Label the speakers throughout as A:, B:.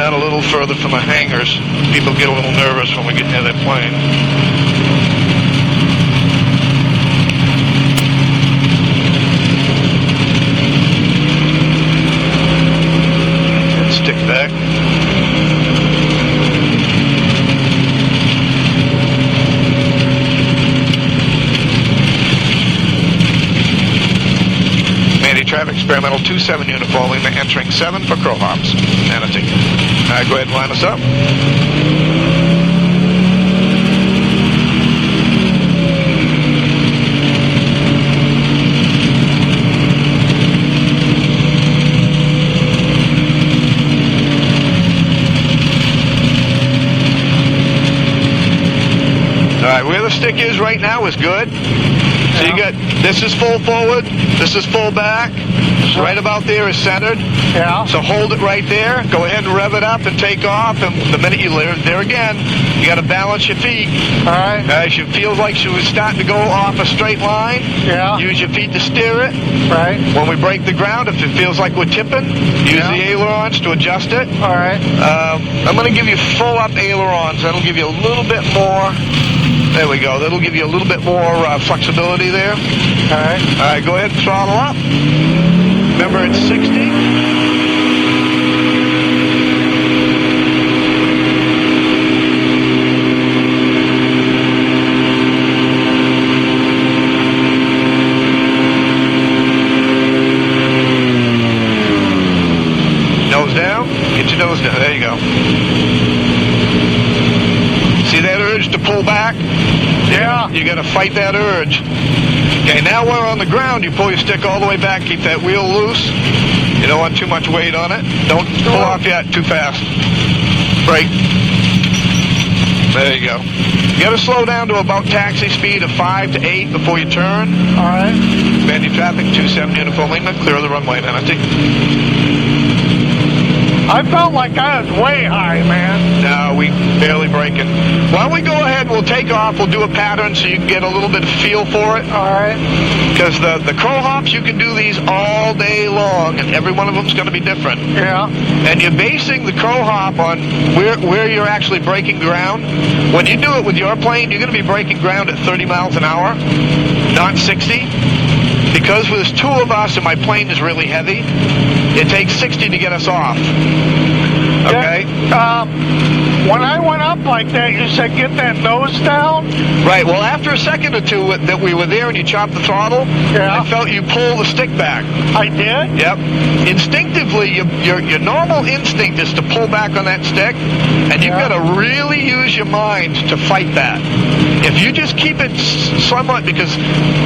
A: that a little further from the hangars. People get a little nervous when we get near that plane. And stick back. Traffic experimental 27 uniform Lima entering 7 for Crow Hops. Manatee. Go ahead and line us up. Alright, where the stick is right now is good. So you got, this is full forward, this is full back, right about there is centered.
B: Yeah.
A: So hold it right there, go ahead and rev it up and take off, and the minute you leave there again, you got to balance your feet.
B: Alright.
A: As you feel like she was starting to go off a straight line,
B: yeah.
A: Use your feet to steer it.
B: Right.
A: When we break the ground, if it feels like we're tipping, use the ailerons to adjust it.
B: Alright.
A: I'm going to give you full up ailerons, that'll give you a little bit more. There we go. That'll give you a little bit more flexibility there.
B: All right.
A: All right, go ahead and throttle up. Remember, it's 60. Nose down. Get your nose down. There you go. See that urge to pull back?
B: Yeah.
A: You got to fight that urge. Okay, now we're on the ground. You pull your stick all the way back. Keep that wheel loose. You don't want too much weight on it. Don't pull off yet too fast. Brake. There you go. You got to slow down to about taxi speed of 5 to 8 before you turn.
B: All right.
A: Mandy traffic, 27 uniform Lima. Clear the runway, Manatee.
B: I felt like I was way high, man.
A: No, we barely breaking. Why don't we go ahead, we'll take off, we'll do a pattern so you can get a little bit of feel for it.
B: All right.
A: Because the Crow Hops, you can do these all day long, and every one of them's going to be different.
B: Yeah.
A: And you're basing the Crow Hop on where you're actually breaking ground. When you do it with your plane, you're going to be breaking ground at 30 miles an hour, not 60. Because there's 2 of us and my plane is really heavy, it takes 60 to get us off. Okay?
B: When I went up like that, you said get that nose down?
A: Right. Well, after a second or two that we were there and you chopped the throttle,
B: yeah.
A: I felt you pull the stick back.
B: I did?
A: Yep. Instinctively, your normal instinct is to pull back on that stick, and you've got to really use your mind to fight that. If you just keep it somewhat, because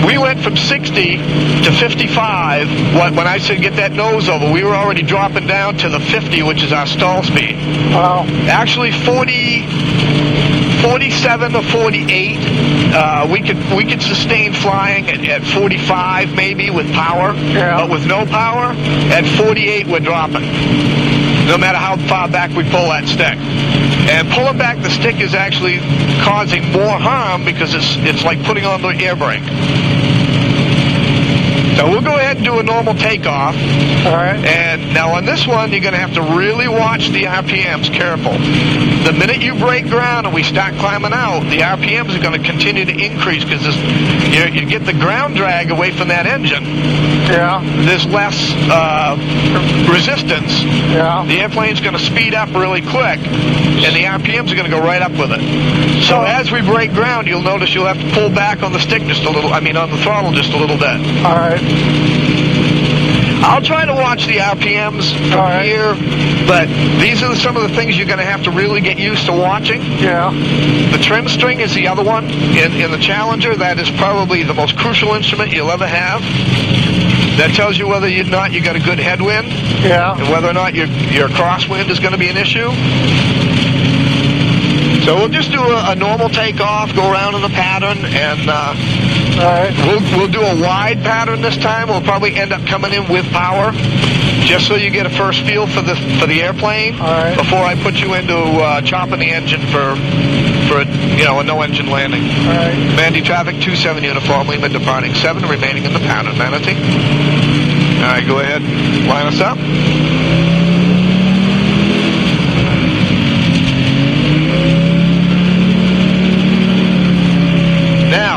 A: we went from 60 to 55, when I said get that nose over, we were already dropping down to the 50, which is our stall speed.
B: Wow.
A: Actually, 47 or 48, we could sustain flying at 45 maybe with power, but with no power, at 48 we're dropping, no matter how far back we pull that stick. And pulling back the stick is actually causing more harm because it's like putting on the air brake. So we'll go ahead and do a normal takeoff.
B: All right.
A: And now on this one, you're going to have to really watch the RPMs careful. The minute you break ground and we start climbing out, the RPMs are going to continue to increase because you get the ground drag away from that engine.
B: Yeah.
A: There's less resistance.
B: Yeah.
A: The airplane's going to speed up really quick, and the RPMs are going to go right up with it. So as we break ground, you'll notice you'll have to pull back on the stick just a little, on the throttle just a little bit.
B: All right.
A: I'll try to watch the RPMs from here, but these are some of the things you're going to have to really get used to watching.
B: Yeah.
A: The trim string is the other one. In the Challenger, that is probably the most crucial instrument you'll ever have. That tells you whether or not you got a good headwind, and whether or not your crosswind is going to be an issue. So we'll just do a normal takeoff, go around in the pattern, and we'll do a wide pattern this time. We'll probably end up coming in with power, just so you get a first feel for the airplane before I put you into chopping the engine for a no-engine landing.
B: All right.
A: Mandy traffic 27 uniform Lima departing 7, remaining in the pattern. Manatee. All right, go ahead, line us up.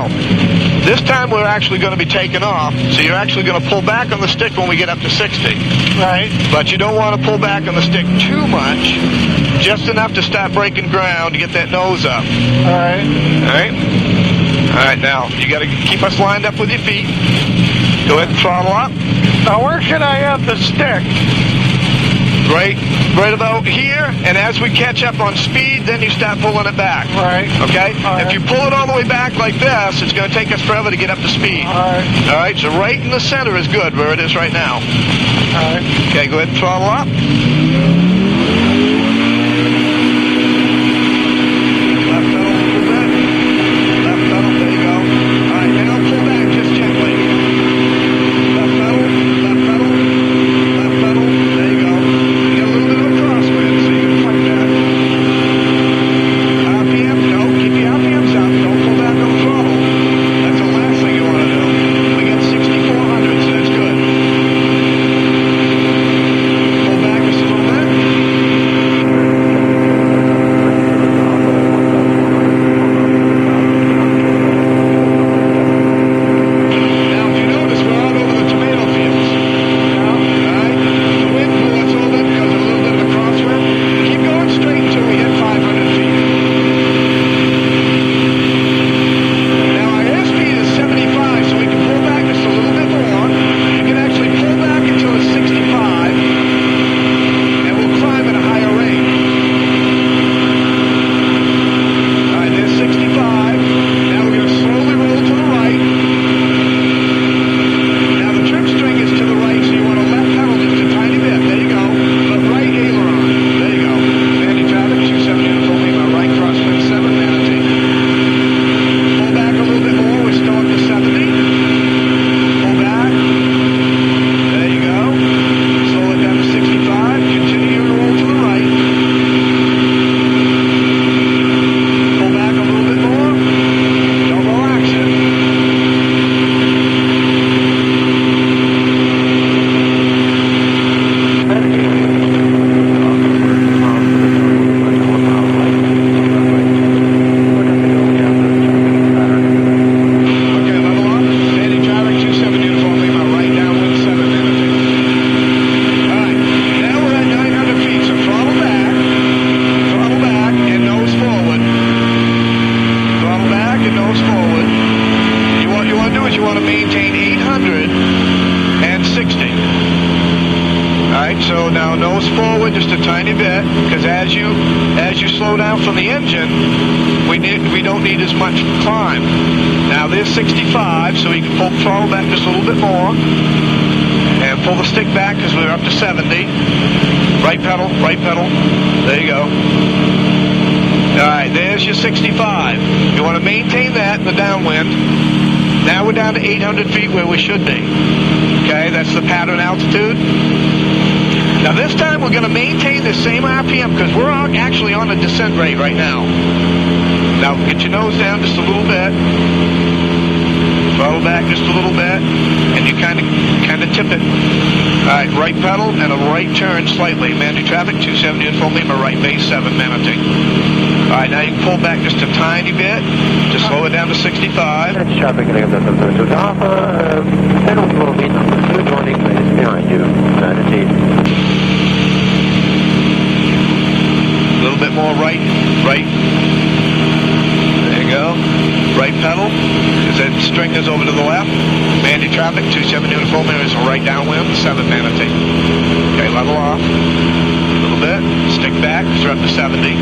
A: Now, this time we're actually going to be taking off, so you're actually going to pull back on the stick when we get up to 60.
B: Right.
A: But you don't want to pull back on the stick too much, just enough to start breaking ground to get that nose up.
B: All right.
A: All right? All right, now, you got to keep us lined up with your feet. Go ahead and throttle up.
B: Now, where should I have the stick?
A: Right about here, and as we catch up on speed, then you start pulling it back.
B: Right.
A: Okay?
B: All right.
A: If you pull it all the way back like this, it's going to take us forever to get up to speed.
B: All right.
A: All right, so right in the center is good, where it is right now.
B: All right.
A: Okay, go ahead and throttle up. Left pedal a little bit. Left pedal, there you go. All right, now pull back just gently. Left pedal, left pedal, left pedal, there you go. You get a little bit of a crosswind, so you can fight that. RPM, no, keep your RPMs up. Don't pull back on the throttle. That's the last thing you want to do. We got 6,400, so that's good. Pull back just a little bit. Now, if you notice, we're out over the tomato fields. All right? The wind blew us over because of a little bit of a crosswind. Keep going straight until we hit 500 feet. Now, our airspeed is 75, so we can pull back just a little bit more. You can actually pull back until it's 65, and we'll climb at a higher rate. All right, there's 65. Now we're going to slowly roll to the right. Now the trim string is to the right, so you want to left pedal just a tiny bit. There you go. But right aileron. There you go. Mandy traffic, 270 uniform Lima, right crosswind, 7 Manatee. Pull back a little bit more. We're still up to 70. Pull back. There you go. Slow it down to 65. Continue to roll to the right. Pull back a little bit more. Don't relax it. Okay, level up. Mandy traffic, 270 uniform Lima, right downwind, 7 Manatee. All right, now we're at 900 feet, so throttle back, and nose forward. Throttle back and nose forward. What you want to do is you want to maintain 860. All right, so now nose forward just a tiny bit, because as you slow down from the engine, we don't need as much climb. Now there's 65, so you can pull the throttle back just a little bit more, and pull the stick back because we're up to 70. Right pedal, right pedal. There you go. All right, there's your 65. You want to maintain that in the downwind. Now we're down to 800 feet where we should be. Okay, that's the pattern altitude. Now this time we're going to maintain the same RPM because we're actually on a descent rate right now. Now get your nose down just a little bit. Throttle back just a little bit, and you kind of tip it. All right, right pedal and a right turn slightly. Mandy traffic, 270 uniform Lima, right base, 7 Manatee. All right, now you can pull back just a tiny bit to slow it down to 65.
C: Traffic heading up to 10 will meet number 2 joining base behind you, Manatee.
A: A little bit more right. There you go. Right pedal, as that string is over to the left. Mandy traffic, 270 uniform Lima is right downwind, 7 Manatee. Okay, level off. A little bit. Stick back, because we're up to 70.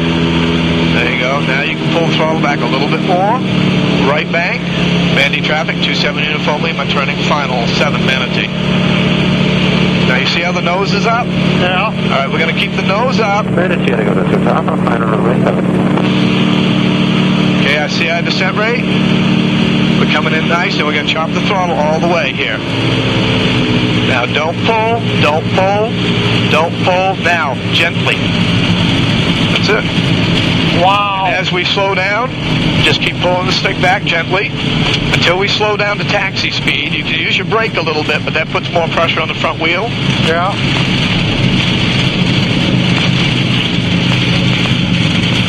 A: There you go. Now you can pull the throttle back a little bit more. Right bank. Mandy traffic, 270 uniform Lima, turning final, 7 Manatee. Now you see how the nose is up?
B: Yeah.
A: All right, we're going to keep the nose up.
C: Manatee heading up to top, final runway 7.
A: Okay, I see our descent rate. We're coming in nice, and we're going to chop the throttle all the way here. Now don't pull. Now, gently. That's it.
B: Wow.
A: As we slow down, just keep pulling the stick back gently until we slow down to taxi speed. You can use your brake a little bit, but that puts more pressure on the front wheel.
B: Yeah.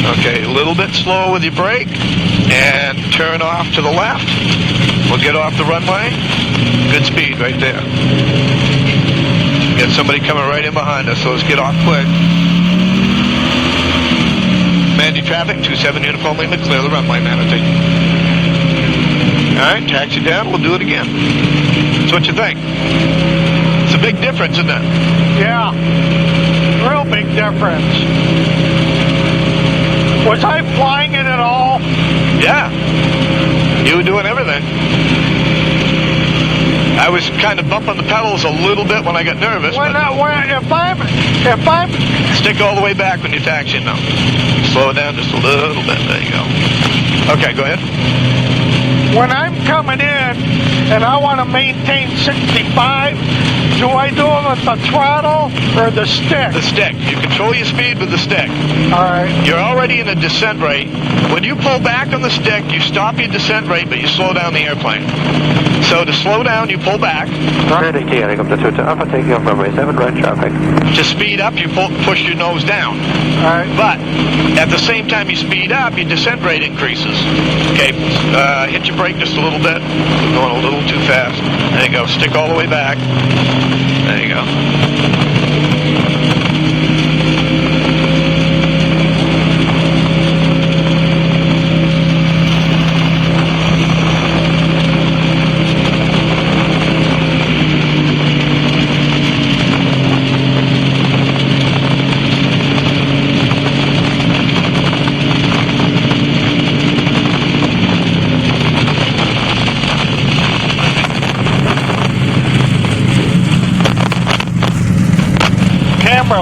A: Okay, a little bit slow with your brake, and turn off to the left. We'll get off the runway. Good speed right there. Got somebody coming right in behind us, so let's get off quick. Manatee traffic, 27 uniform Lima, clear the runway, Manatee. All right, taxi down, we'll do it again. So what you think? It's a big difference, isn't it?
B: Yeah. Real big difference. Was I flying it at all?
A: Yeah. You were doing everything. I was kind of bumping the pedals a little bit when I got nervous.
B: If I'm
A: stick all the way back when you're taxiing now. Slow it down just a little bit. There you go. Okay, go ahead.
B: When I'm coming in and I want to maintain 65, do I do it with the throttle or the stick?
A: The stick. You control your speed with the stick.
B: All right.
A: You're already in a descent rate. When you pull back on the stick, you stop your descent rate, but you slow down the airplane. So to slow down, you pull back.
C: Manatee, heading up to Alpha, taking off runway 7, right traffic.
A: To speed up, you push your nose down.
B: All right.
A: But at the same time you speed up, your descent rate increases. Okay, hit your brake just a little bit. We're going a little too fast. There you go. Stick all the way back. There you go.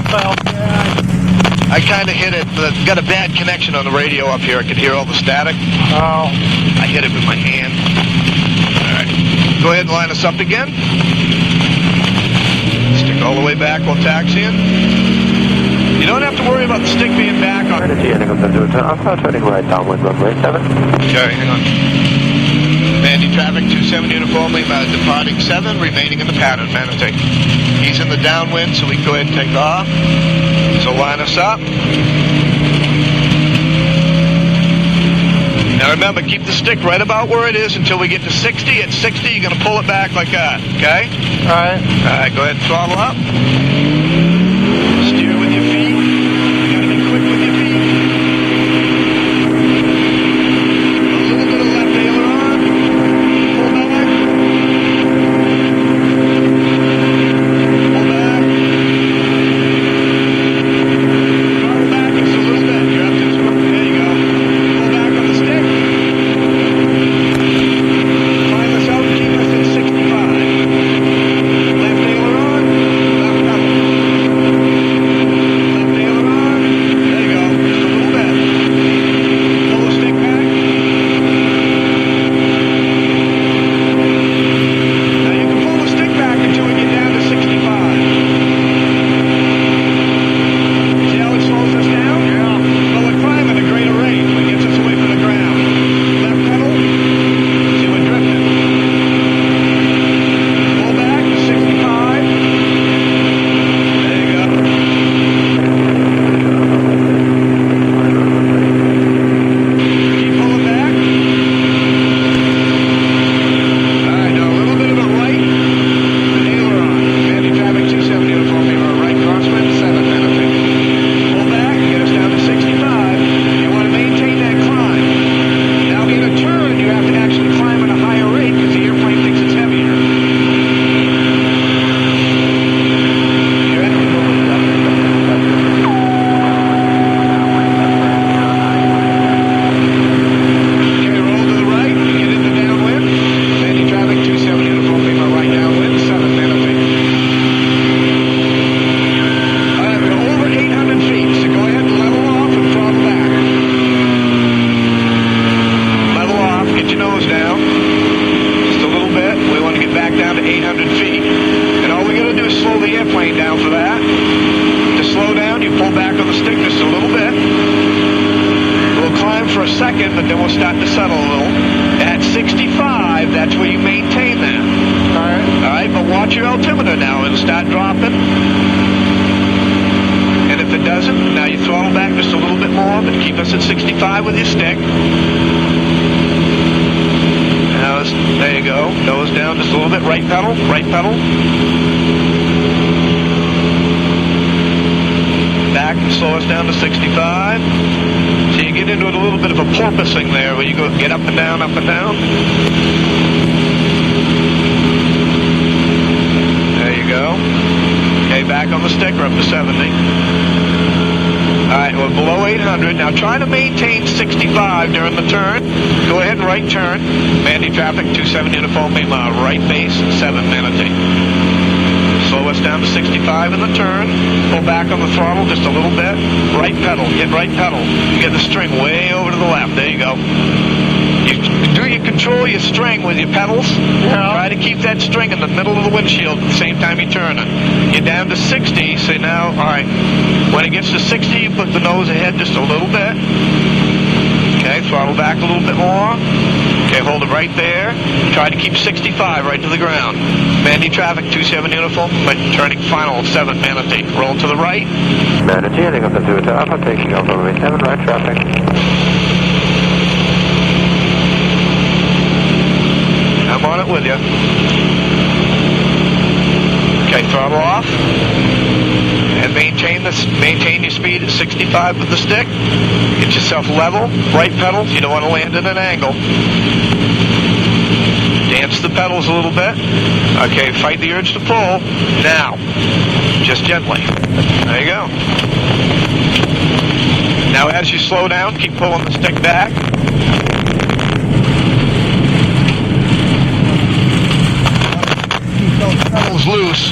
B: Fell.
A: I kind of hit it, but got a bad connection on the radio up here. I could hear all the static.
B: Oh.
A: I hit it with my hand. All right. Go ahead and line us up again. Stick all the way back while taxiing. You don't have to worry about the stick being back on.
C: Manatee, heading up to Alpha, turning right downwind runway 7.
A: Okay, hang on. Manatee traffic, 27 uniform Lima, departing 7, remaining in the pattern, Manatee. He's in the downwind, so we can go ahead and take off. So line us up. Now remember, keep the stick right about where it is until we get to 60. At 60, you're going to pull it back like that, okay?
B: All right.
A: All right, go ahead and throttle up. Steer with your feet. You got to be quick with your feet. A little bit of left aileron. Pull back. Pull back. Throttle back just a little bit. You're up to 2. There you go. Pull back on the stick. Climb us out and keep us at 65. Left aileron. Left pedal. Left aileron. There you go. Just a little bit. Pull the stick back. Now you can pull the stick back until we get down to 65. See how it slows us down? Yeah. Well, we're climbing at a greater rate when it gets us away from the ground. Left pedal. See, we're drifting. Pull back to 65. There you go. Keep pulling back. All right, now a little bit of a right. An aileron. Manatee traffic 27 uniform Lima, right crosswind 7 Manatee. Pull back, get us down to 65. You want to maintain that climb. Now in a turn, you have to actually climb at a higher rate because the airplane thinks it's heavier. Okay, roll to the right, get into downwind. Manatee traffic 27 uniform Lima, right downwind 7 Manatee. All right, we're over 800 feet, so go ahead and level off and throttle back. Level off, get your nose down. Just a little bit. We want to get back down to 800 feet. And all we got to do is slow the airplane down for that. To slow down, you pull back on the stick just a little bit. We'll climb for a second, but then we'll start to settle a little. At 65, that's where you maintain that.
B: All right.
A: All right, but watch your altimeter now. It'll start dropping. And if it doesn't. Now you throttle back just a little bit more, but keep us at 65 with your stick. Now, there you go. Nose down just a little bit. Right pedal, right pedal. Back, slow us down to 65. So you get into a little bit of a porpoising there, where you go get up and down, up and down. There you go. Okay, back on the stick, we're up to 70. All right, we're below 800. Now try to maintain 65 during the turn. Go ahead and right turn. Mandy traffic, 27 uniform Lima, right base, 7 Manatee. Slow us down to 65 in the turn. Pull back on the throttle just a little bit. Right pedal, hit right pedal. Get the string way over to the left. There you go. You control your string with your pedals.
B: Yeah.
A: Try to keep that string in the middle of the windshield at the same time you're turning. You're down to 60, so now, all right. When it gets to 60, you put the nose ahead just a little bit. Okay, throttle back a little bit more. Okay, hold it right there. Try to keep 65 right to the ground. Mandy traffic, 27 uniform, but turning final 7 Manatee. Roll to the right.
C: Manatee, heading up to 2 to Alpha, taking off runway 7, right traffic.
A: I'm on it with you. Okay, throttle off. And maintain your speed at 65 with the stick. Get yourself level. Right pedal. You don't want to land at an angle. Dance the pedals a little bit. Okay, fight the urge to pull. Now, just gently. There you go. Now as you slow down, keep pulling the stick back. Keep those pedals loose.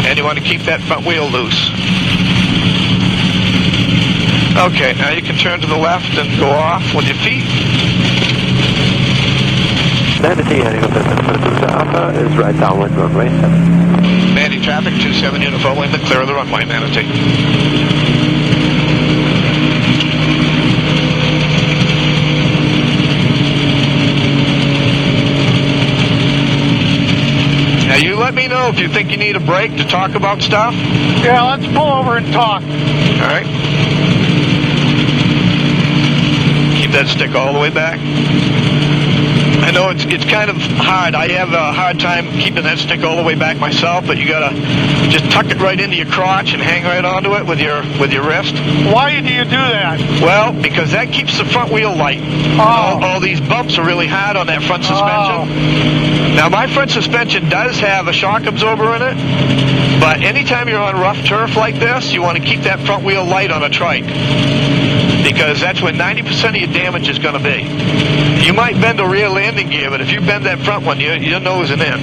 A: And you want to keep that front wheel loose. Okay, now you can turn to the left and go off with your feet.
C: Manatee, heading up to 2 to Alpha, is right downwind runway 7.
A: Mandy traffic, 27 uniform Lima, clear of the runway, Manatee. Now you let me know if you think you need a break to talk about stuff.
B: Yeah, let's pull over and talk.
A: All right. Keep that stick all the way back. I know it's kind of hard. I have a hard time keeping that stick all the way back myself, but you gotta just tuck it right into your crotch and hang right onto it with your wrist.
B: Why do you do that?
A: Well, because that keeps the front wheel light.
B: Oh.
A: All these bumps are really hard on that front suspension.
B: Oh.
A: Now, my front suspension does have a shock absorber in it, but anytime you're on rough turf like this, you want to keep that front wheel light on a trike, because that's where 90% of your damage is going to be. You might bend a rear landing gear, but if you bend that front one, your nose is in.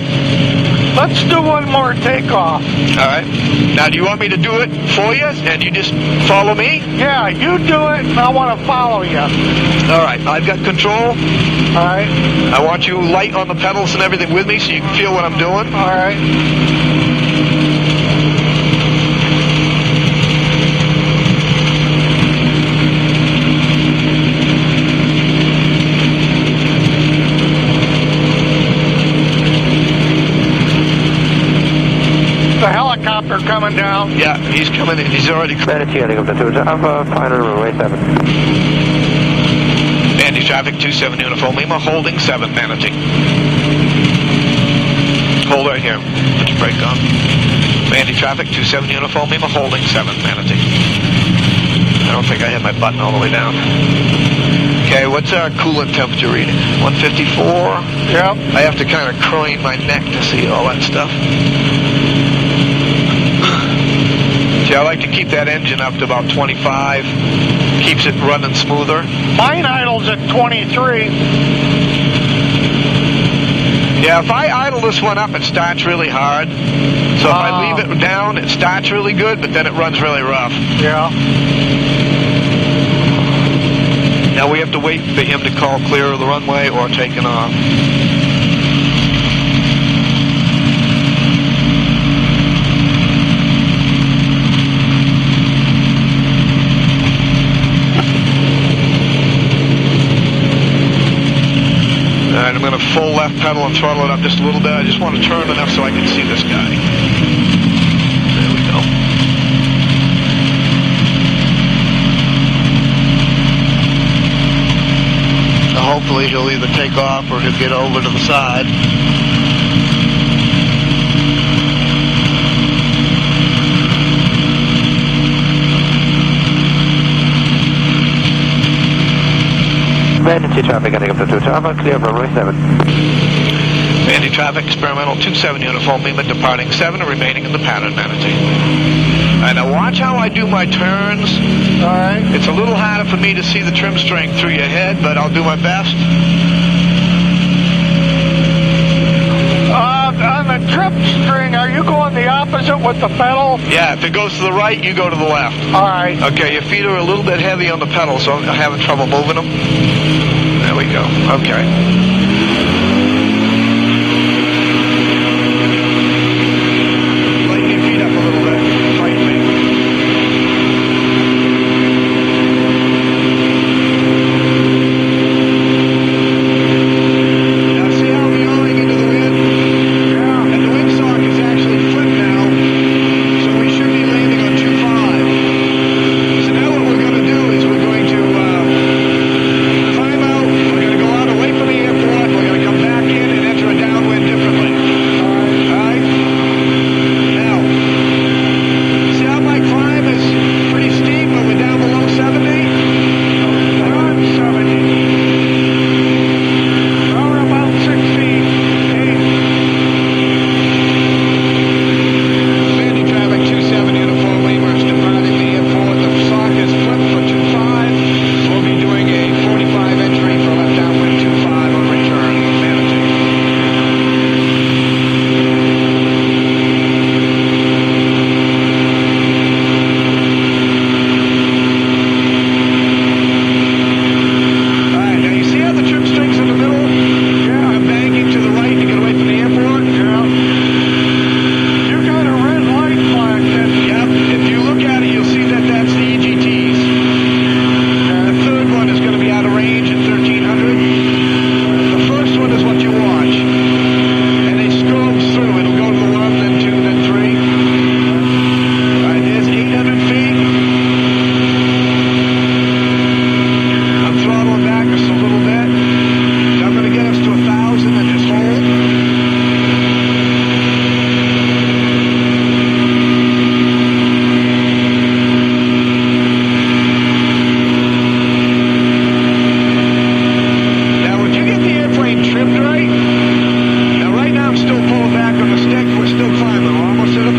B: Let's do one more takeoff.
A: All right. Now, do you want me to do it for you, and you just follow me?
B: Yeah, you do it, and I want to follow you.
A: All right. I've got control.
B: All right.
A: I want you light on the pedals and everything with me so you can feel what I'm doing.
B: All right. The helicopter coming down.
A: Yeah, he's coming in. He's already coming.
C: Manatee, heading up to 2 to Alpha, final runway 7.
A: Mandy traffic, 27 uniform Lima, holding 7 Manatee. Hold right here. Put your brake on. Mandy traffic, 27 uniform Lima, holding 7 Manatee. I don't think I have my button all the way down. Okay, what's our coolant temperature reading? 154?
B: Yep.
A: I have to kind of crane my neck to see all that stuff. See, I like to keep that engine up to about 25. Keeps it running smoother.
B: Mine idles at 23.
A: Yeah, if I idle this one up, it starts really hard. So if I leave it down, it starts really good, but then it runs really rough.
B: Yeah.
A: Now we have to wait for him to call clear of the runway or taking off. All right, I'm going to full left pedal and throttle it up just a little bit. I just want to turn enough so I can see this guy. There we go. hopefully he'll either take off or he'll get over to the side.
C: Manatee traffic heading up to 2 Tower, clear for runway 7.
A: Manatee traffic, experimental 27 uniform Lima, departing 7 and remaining in the pattern, Manatee. Alright, now watch how I do my turns.
B: Alright.
A: It's a little harder for me to see the trim strength through your head, but I'll do my best.
B: On the trip string, are you going the opposite with the pedal?
A: Yeah, if it goes to the right, you go to the left.
B: Alright.
A: Okay, your feet are a little bit heavy on the pedal, so I'm having trouble moving them. There we go. Okay. Lighten your feet up a little bit. Fight me. Now see how we're going into the wind? Yeah. And the windsock is actually flipped now, so we should be landing on 2.5. So now what we're going to do is we're going to climb out. We're going to go out away from the airport. We're going to come back in and enter a downwind differently. All right? Now, see how my climb is pretty steep, but we're down below 70? We're on 70. Well, we're about 68. Mandy traffic 27 uniform Lima is departing the airport. The sock is flipped for 2.5. We'll be doing a 45 entry for left downwind 2.5 on return. Manatee. Alright, now you see how the trim strings in the middle? Yeah. I'm banking to the right to get away from the airport?
B: Yeah. You got a red light flag then.
A: Yep. If you look at it, you'll see that that's the EGTs. The third one is going to be out of range at 1300. The first one is what you watch. And they strobe through. It'll go to the 1, then 2, then 3. Alright, there's 800 feet. I'm throttling back just a little bit. I'm going to get us to 1,000 and just hold. Now, would you get the airplane trimmed right? Now, right now I'm still pulling back on the stick. We're still climbing. We're almost at 1,000.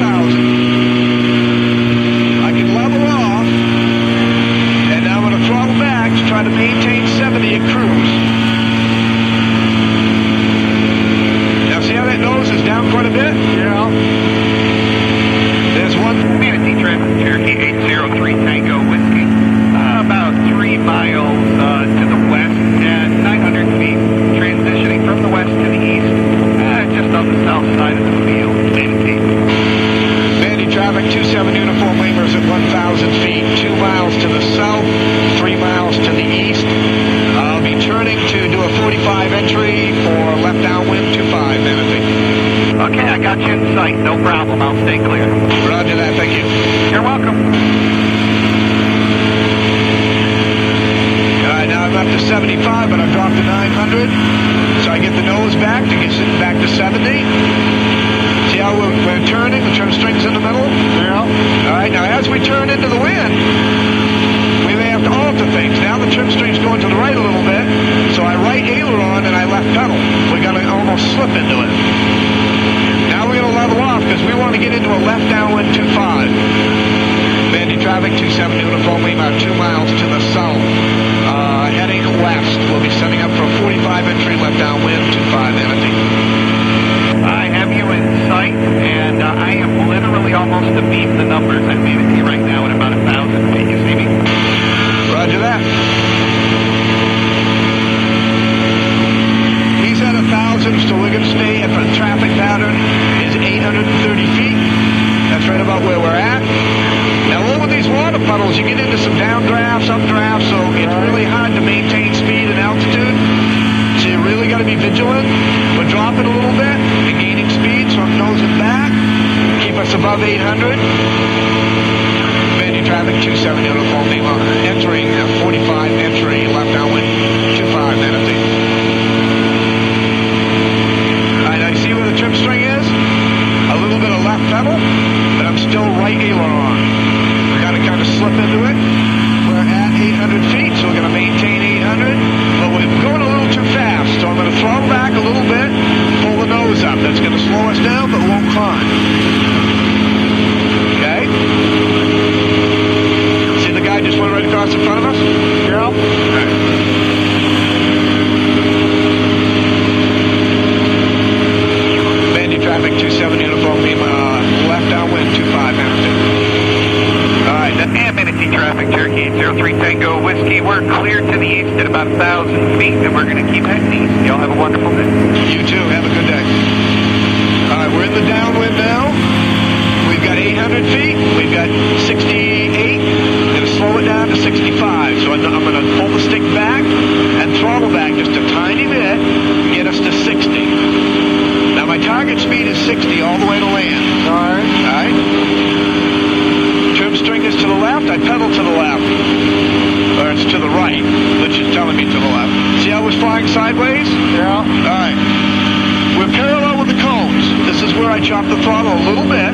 A: I can level off, and now I'm going to throttle back to try to maintain 70 at cruise. Now, see how that nose is down quite a bit?
B: Yeah.
A: There's one.
D: Manatee traffic, Cherokee 803 Tango Whiskey. About 3 miles to the west at 900 feet, transitioning from the west to the east, just on the south side of the field, Manatee.
A: Mandy traffic 27 uniform Lima is at 1,000 feet, 2 miles to the south, 3 miles to the east. I'll be turning to do a 45 entry for left downwind 2.5, Manatee.
D: Okay, I got you in sight. No problem. I'll stay clear.
A: Roger that, thank you.
D: You're welcome.
A: Alright, now I'm up to 75, but I've dropped to 900. So I get the nose back to get it back to 70. See how we're turning? The trim strings in the middle?
B: Yeah.
A: Alright, now as we turn into the wind, we may have to alter things. Now the trim string's going to the right a little bit, so I right aileron and I left pedal. We're going to almost slip into it. Now we're going to level off because we want to get into a left downwind 2.5. Mandy traffic 27 uniform Lima, 2 miles to the south. Heading west. We'll be setting up for a 45 entry left downwind 2.5, Manatee.
D: I have you in sight, and I am literally almost to beat the numbers at Manatee right now at about 1,000 feet. You see me?
A: Roger that. He's at 1,000, so we're going to stay if the traffic pattern is 830 feet. That's right about where we're at. Now, over these water puddles, you get into some downdrafts, updrafts, so it's really hard to maintain speed and altitude. So you really got to be vigilant. We're dropping a little bit and gaining speed, so I'm nosing back. Keep us above 800. Mandy traffic 27 uniform Lima, entering 45 entry left downwind 2.5 Manatee. down, but won't climb. Okay? See the guy just went right across in front of us?
B: Yeah.
A: All right. Mandy traffic 27 uniform Lima, left downwind 25 Manatee. All right,
D: And Manatee traffic, Cherokee 803 Tango Whiskey. We're clear to the east at about 1,000 feet, and we're going to keep heading east. Y'all have a wonderful day.
A: you too. Have a good day. All right, we're in the downwind now. We've got 800 feet. We've got 68. I'm going to slow it down to 65. So I'm going to pull the stick back and throttle back just a tiny bit, get us to 60. Now my target speed is 60 all the way to land.
B: All right.
A: All right? Trim string is to the left. I pedal to the left. Or it's to the right, which is telling me to the left. See how I was flying sideways?
B: Yeah.
A: All right. We're parallel with the cones. This is where I chop the throttle a little bit,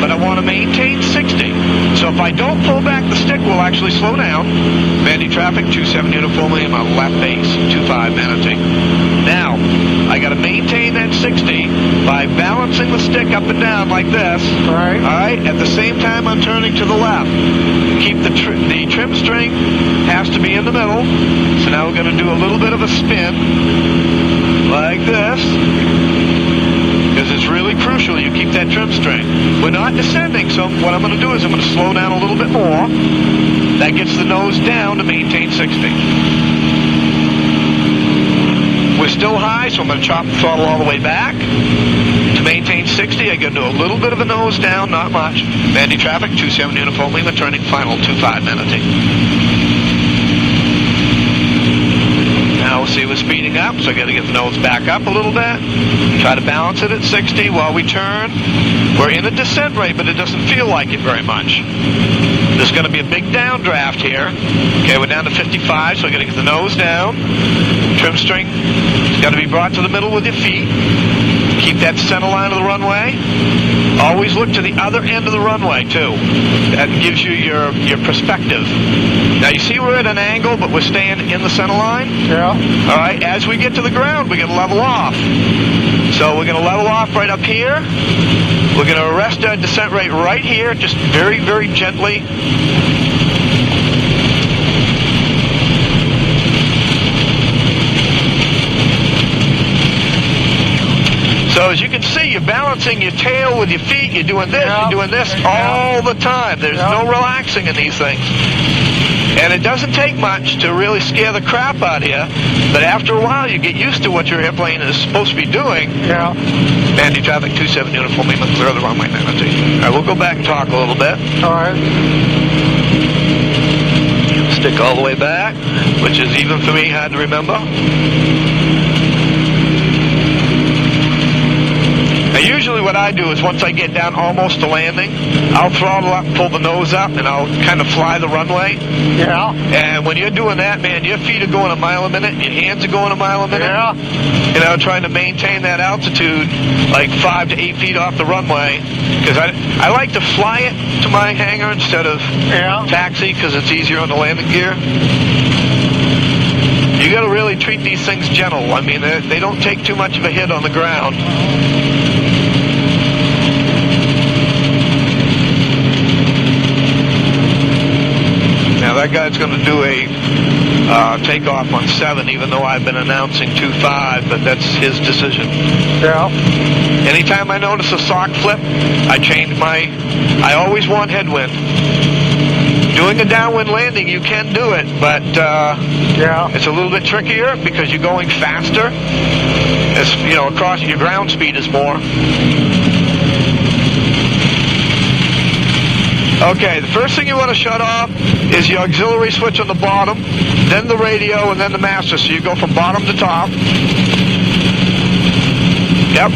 A: but I want to maintain 60. So if I don't pull back the stick, we'll actually slow down. Mandy traffic, 27 uniformly in my left base, 25 Manatee. Now, I got to maintain that 60 by balancing the stick up and down like this.
B: All right.
A: All right. At the same time, I'm turning to the left. Keep the trim string has to be in the middle. So now we're going to do a little bit of a spin like this, because it's really crucial you keep that trim string. We're not descending, so what I'm going to do is I'm going to slow down a little bit more. That gets the nose down to maintain 60. We're still high, so I'm going to chop the throttle all the way back. To maintain 60, I got to do a little bit of a nose down, not much. Mandy traffic, 27 uniform Lima, turning final 25 Manatee. Now we'll see we're speeding up, so I got to get the nose back up a little bit. Try to balance it at 60 while we turn. We're in a descent rate, but it doesn't feel like it very much. There's going to be a big downdraft here. Okay, we're down to 55, so I got to get the nose down. Trim string has got to be brought to the middle with your feet. Keep that center line of the runway. Always look to the other end of the runway, too. That gives you your perspective. Now, you see we're at an angle, but we're staying in the center line?
B: Yeah.
A: All right, as we get to the ground, we're going to level off. So we're going to level off right up here. We're going to arrest our descent rate right here, just very, very gently. So as you can see, you're balancing your tail with your feet. You're doing this, you're doing this all the time. There's no relaxing in these things. And it doesn't take much to really scare the crap out of you. But after a while, you get used to what your airplane is supposed to be doing.
B: Yeah.
A: Mandy traffic 27 uniform Lima, clear the runway 92. All right, we'll go back and talk a little bit.
B: All right.
A: Stick all the way back, which is even for me hard to remember. Now, usually what I do is once I get down almost to landing, I'll throttle up, pull the nose up, and I'll kind of fly the runway.
B: Yeah.
A: And when you're doing that, man, your feet are going a mile a minute, your hands are going a mile a minute.
B: Yeah.
A: You know, trying to maintain that altitude, like 5 to 8 feet off the runway. Because I like to fly it to my hangar instead of taxi, because it's easier on the landing gear. You got to really treat these things gentle. I mean, they don't take too much of a hit on the ground. Now that guy's going to do a takeoff on 7, even though I've been announcing 2.5, but that's his decision.
B: Yeah.
A: Anytime I notice a sock flip, I always want headwind. Doing a downwind landing, you can do it, but it's a little bit trickier because you're going faster. As you know, across your ground speed is more. Okay, the first thing you want to shut off is your auxiliary switch on the bottom, then the radio, and then the master. So you go from bottom to top. Yep.